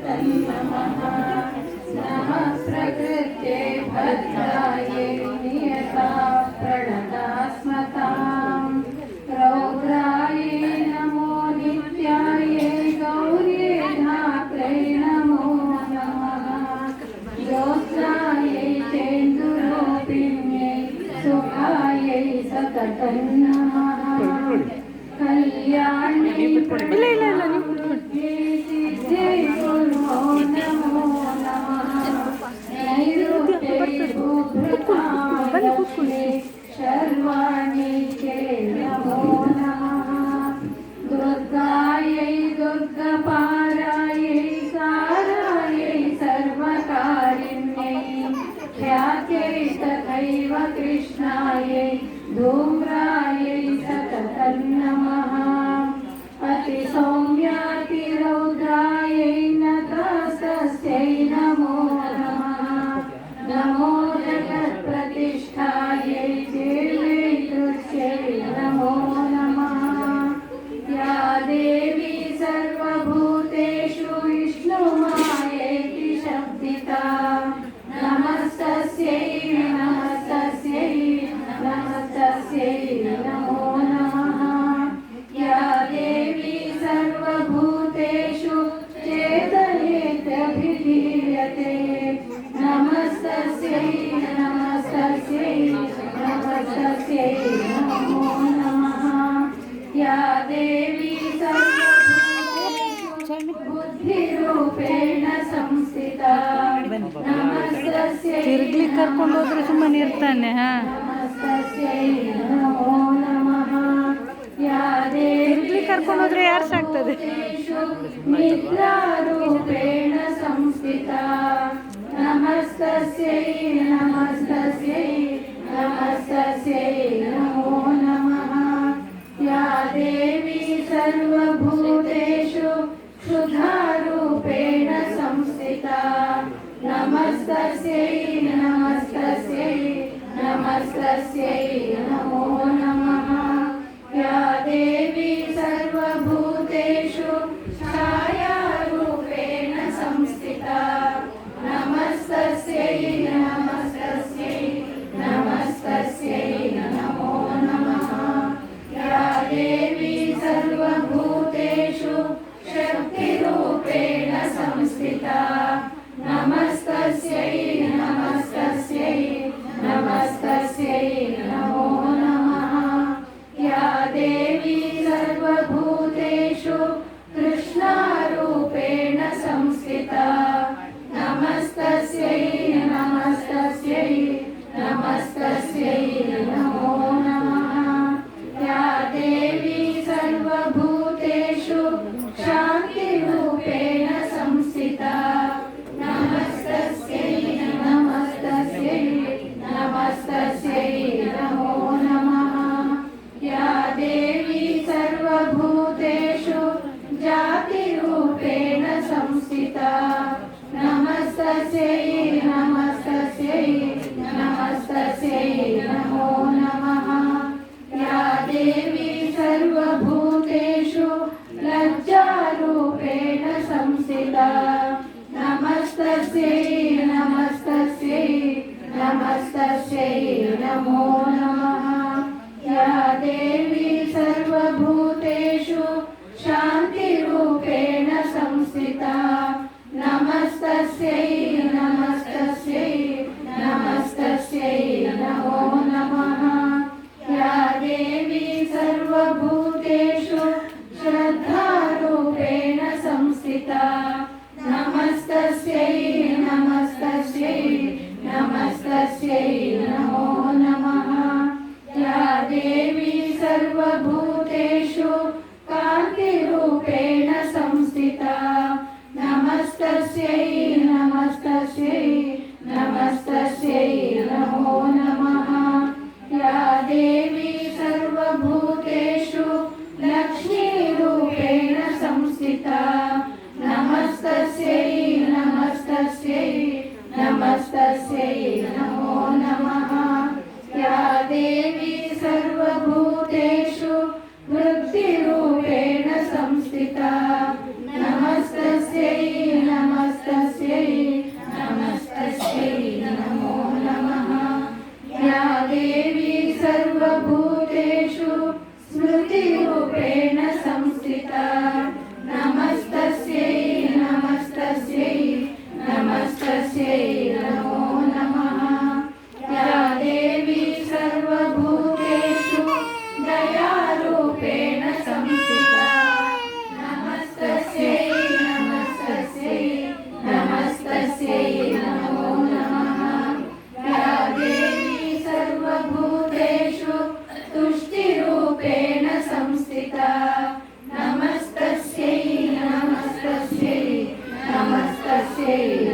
तन्नमः नमः प्रकृत्यै भद्रायै नियता प्रणतास्मताम् रौद्रायै नमो नित्यायै गौर्यै धात्रै नमो नमः ज्योत्स्नायै चेन्दुरूपिण्यै सुखायै सततं नमः कल्याण्यै सिद्ध्यै गुरो नमो नमः नैऋत्यै भूभृतायै शर्वाण्यै च नमो नमः दुर्गायै दुर्गपारायै सारायै सर्वकारिण्यै ख्यात्यै तथैव कृष्णायै धूम्रायै सततं नमः अतिसौम्यातिरौद्रायै नतस्तस्यै नमो नमः नमो जगत्प्रतिष्ठायै देव्यै तुष्यै नमो नमः या देवी सर्वभूतेषु विष्णुमायेति शब्दिता नमस्तस्यै नमस्तस्यै नमस्तस्यै नमो नमः या देवी सर्वभूतेषु चेतनेत्यभिधीयते नमस्तस्यै नमस्तस्यै नमस्तस्यै नमो नमः या देवी सर्वभूतेषु बुद्धिरूपेण संस्थिता नमस्तस्यै ತಿರ್ಗ್ಲಿ ಕರ್ಕೊಂಡು ಹೋದ್ರೆ ಸುಮ್ಮನೆ ಇರ್ತಾನೆ. नमस्तस्यै नमो नमः या ತಿರ್ಗ್ಲಿ ಕರ್ಕೊಂಡು ಹೋದ್ರೆ ಯಾರು ಸಾಕ್ತದೆ? निद्रारूपेण संस्थिता नमस्तस्यै नमस्तस्यै नमस्तस्यै नमो नमः या देवी सर्वभूतेषु क्षुधारूपेण संस्थिता नमस्तस्यै नमस्तस्यै नमस्तस्यै नमो नमः या देवी सर्वभूतेषु छायारूपेण संस्थिता नमस्तस्यै नमस्तस्यै नमस्तस्यै नमो नमः या देवी सर्वभूतेषु शक्तिरूपेण संस्थिता नमस्तस्यै नमस्तस्यै नमस्तस्यै नमो नमः या देवी सर्वभूतेषु कृष्णारूपेण संस्थिता नमस्तस्यै नमस्तस्यै नमस्तस्यै नमो नमः या देवी सर्वभूतेषु शान्तिरूपेण संस्थिता नमस्तस्यै नमस्तस्यै नमस्तस्यै नमो नमः या देवी सर्वभूतेषु जातिरूपेण संस्थिता नमस्तस्यै नमस्तस्यै नमस्तस्यै नमो नमः या देवी सर्वभूतेषु लज्जारूपेण संस्थिता नमस्तस्यै नमस्तस्यै नमस्तस्यै नमो नमः या देवी सर्वभूतेषु शान्तिरूपेण संस्थिता नमस्तस्यै नमस्तस्यै नमस्तस्यै नमो नमः या देवी सर्वभूतेषु श्रद्धारूपेण संस्थिता नमस्तस्यै नमस्तस्यै नमस्तस्यै नमो नमः या देवी सर्वभूतेषु कान्तिरूपेण संस्थिता नमस्तस्यै नमस्तस्यै नमस्तस्यै नमो नमः या देवी सर्वभूतेषु लक्ष्मीरूपेण संस्थिता नमस्तस्यै नमस्तस्यै नमस्तस्यै नमो नमः या देवी सर्वभूतेषु वृत्तिरूपेण संस्थिता नमस्तस्यै नमः ನಮಸ್ತಸ್ಯೈ